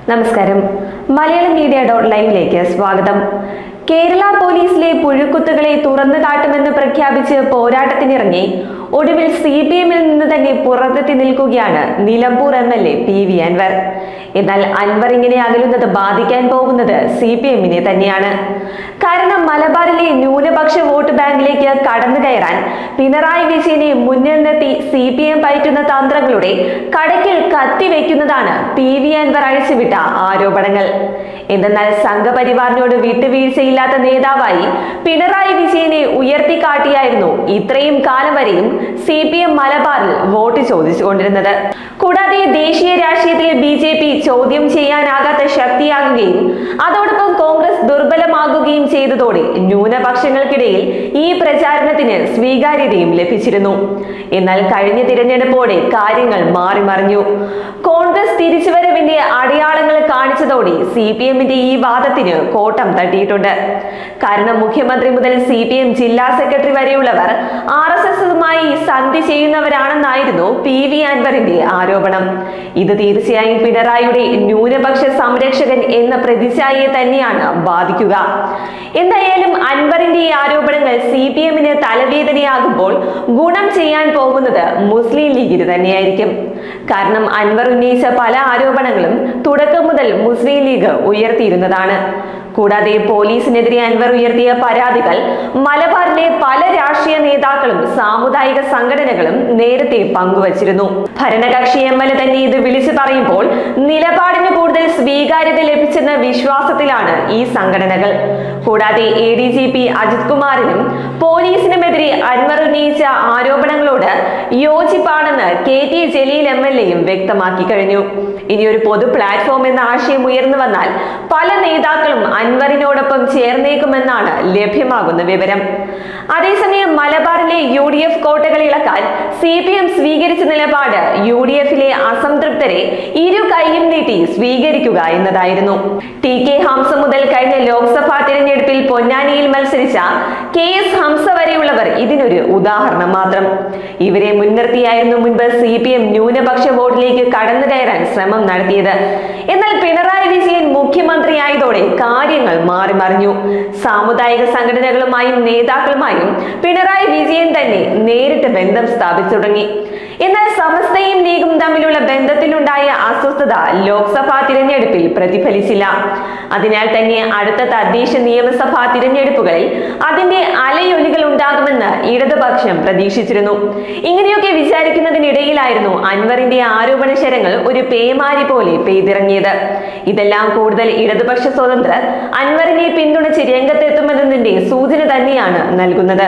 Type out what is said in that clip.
നമസ്കാരം. മലയാളം മീഡിയ .ലൈവിലേക്ക് സ്വാഗതം. കേരള പോലീസിലെ പുഴുക്കുത്തുകളെ തുറന്നു കാട്ടുമെന്ന് പ്രഖ്യാപിച്ച് പോരാട്ടത്തിനിറങ്ങി ഒടുവിൽ CPM-ൽ നിന്ന് തന്നെ പുറത്തെത്തി നിൽക്കുകയാണ് നിലമ്പൂർ MLA PV അൻവർ. എന്നാൽ അൻവർ ഇങ്ങനെ അകലുന്നത് ബാധിക്കാൻ പോകുന്നത് CPM-നെ തന്നെയാണ്. കാരണം മലബാറിലെ ന്യൂനപക്ഷ വോട്ട് ബാങ്കിലേക്ക് കടന്നു കയറാൻ പിണറായി വിജയനെ മുന്നിൽ നിർത്തി CPM പയറ്റുന്ന തന്ത്രങ്ങളുടെ കടക്കിൽ കത്തിവെക്കുന്നതാണ് PV അൻവർ അഴിച്ചുവിട്ട ആരോപണങ്ങൾ. എന്തെന്നാൽ സംഘപരിവാറിനോട് വിട്ടുവീഴ്ചയില്ലാത്ത നേതാവായി പിണറായി വിജയനെ ഉയർത്തിക്കാട്ടിയായിരുന്നു ഇത്രയും കാലം വരെയും CPM മലബാറിൽ വോട്ട് ചോദിച്ചുകൊണ്ടിരുന്നത്. കൂടാതെ ദേശീയ രാഷ്ട്രീയത്തിൽ BJP ചോദ്യം ചെയ്യാനാകാത്ത ശക്തിയാകുകയും അതോടൊപ്പം കോൺഗ്രസ് ദുർബലമാകുകയും ചെയ്തതോടെ ന്യൂനപക്ഷങ്ങൾക്കിടയിൽ ഈ പ്രചാരണത്തിന് സ്വീകാര്യതയും ലഭിച്ചിരുന്നു. എന്നാൽ കഴിഞ്ഞ തിരഞ്ഞെടുപ്പോടെ കാര്യങ്ങൾ മാറിമറിഞ്ഞു. കോൺഗ്രസ് തിരിച്ചുവരവിന്റെ അടയാളങ്ങൾ കാണിച്ചതോടെ CPM-ന്റെ ഈ വാദത്തിന് കോട്ടം തട്ടിയിട്ടുണ്ട്. കാരണം മുഖ്യമന്ത്രി മുതൽ CPM ജില്ലാ സെക്രട്ടറി വരെയുള്ളവർ RSS-മായി സന്ധി ചെയ്യുന്നവരാണെന്നായിരുന്നു PV അൻവറിന്റെ ആരോപണം. ഇത് തീർച്ചയായും പിണറായിയുടെ ന്യൂനപക്ഷ സംരക്ഷകൻ എന്ന പ്രതിച്ഛായയെ തന്നെയാണ് ബാധിക്കുക. എന്തായാലും അൻവറിന്റെ ഈ ആരോപണങ്ങൾ CPM-ന് തലവേദനയാകുമ്പോൾ ഗുണം ചെയ്യാൻ പോകുന്നത് മുസ്ലിം ലീഗിന് തന്നെയായിരിക്കും. കാരണം അൻവർ ഉന്നയിച്ച പല ആരോപണങ്ങളും തുടക്കം മുതൽ മുസ്ലിം ലീഗ് ഉയർത്തിയിരുന്നതാണ്. കൂടാതെ പോലീസിനെതിരെ അൻവർ ഉയർത്തിയ പരാതികൾ മലബാറിലെ പല രാഷ്ട്രീയ നേതാക്കളും സാമുദായിക സംഘടനകളും നേരത്തെ പങ്കുവച്ചിരുന്നു. ഭരണകക്ഷി MLA തന്നെ ഇത് വിളിച്ചു പറയുമ്പോൾ നിലപാടിന് കൂടുതൽ സ്വീകാര്യത ലഭിച്ചെന്ന വിശ്വാസത്തിലാണ് ഈ സംഘടനകൾ. കൂടാതെ ADGP അജിത് കുമാറിനും പോലീസിനുമെതിരെ അൻവർ ഉന്നയിച്ച ആരോപണങ്ങളോട് യോജിപ്പാണെന്ന് KT ജലീൽ MLA-യും വ്യക്തമാക്കി കഴിഞ്ഞു. ഇനിയൊരു പൊതു പ്ലാറ്റ്ഫോം എന്ന ആശയം ഉയർന്നു വന്നാൽ പല നേതാക്കളും അൻവറിനോടൊപ്പം ചേർന്നേക്കുമെന്നാണ് ലഭ്യമാകുന്ന വിവരം. അതേസമയം മലബാറിലെ UDF കോട്ടകൾ ഇളക്കാൻ CPM സ്വീകരിച്ച നിലപാട് UDF-ലെ അസംതൃപ്തരെ ഇരു കൈയും നീട്ടി സ്വീകരിക്കുക എന്നതായിരുന്നു. TK ഹംസ മുതൽ കഴിഞ്ഞ ലോക്സഭാ തിരഞ്ഞെടുപ്പിൽ പൊന്നാനിയിൽ മത്സരിച്ച KS ഹംസ വരെയുള്ളവർ ഇതിനൊരു ഉദാഹരണം മാത്രം. ഇവരെ മുൻനിർത്തിയായിരുന്നു മുൻപ് CPM ന്യൂനപക്ഷ വോട്ടിലേക്ക് കടന്നു കയറാൻ ശ്രമം നടത്തിയത്. എന്നാൽ പിണറായി വിജയൻ മുഖ്യമന്ത്രിയായതോടെ കാര്യങ്ങൾ മാറിമറിഞ്ഞു. സാമുദായിക സംഘടനകളുമായും നേതാക്കളുമായും പിണറായി വിജയൻ തന്നെ നേരിട്ട് ബന്ധം സ്ഥാപിച്ചു തുടങ്ങി. എന്നാൽ സമസ്തയും ലീഗും തമ്മിലുള്ള ബന്ധത്തിലുണ്ടായ അസ്വസ്ഥത ലോക്സഭാ തിരഞ്ഞെടുപ്പിൽ പ്രതിഫലിച്ചില്ല. അതിനാൽ തന്നെ അടുത്ത തദ്ദേശ നിയമസഭാ തിരഞ്ഞെടുപ്പുകളിൽ അതിന്റെ അലയൊലികൾ ഉണ്ടാകുമെന്ന് ഇടതുപക്ഷം പ്രതീക്ഷിച്ചിരുന്നു. ഇങ്ങനെയൊക്കെ വിചാരിക്കുന്നതിനിടയിലായിരുന്നു അൻവറിന്റെ ആരോപണ ശരങ്ങൾ ഒരു പേമാരി പോലെ പെയ്തിറങ്ങിയത്. ഇതെല്ലാം കൂടുതൽ ഇടതുപക്ഷ സ്വതന്ത്രർ അൻവറിനെ പിന്തുണച്ച് രംഗത്തെത്തുമെന്നതിന്റെ സൂചന തന്നെയാണ് നൽകുന്നത്.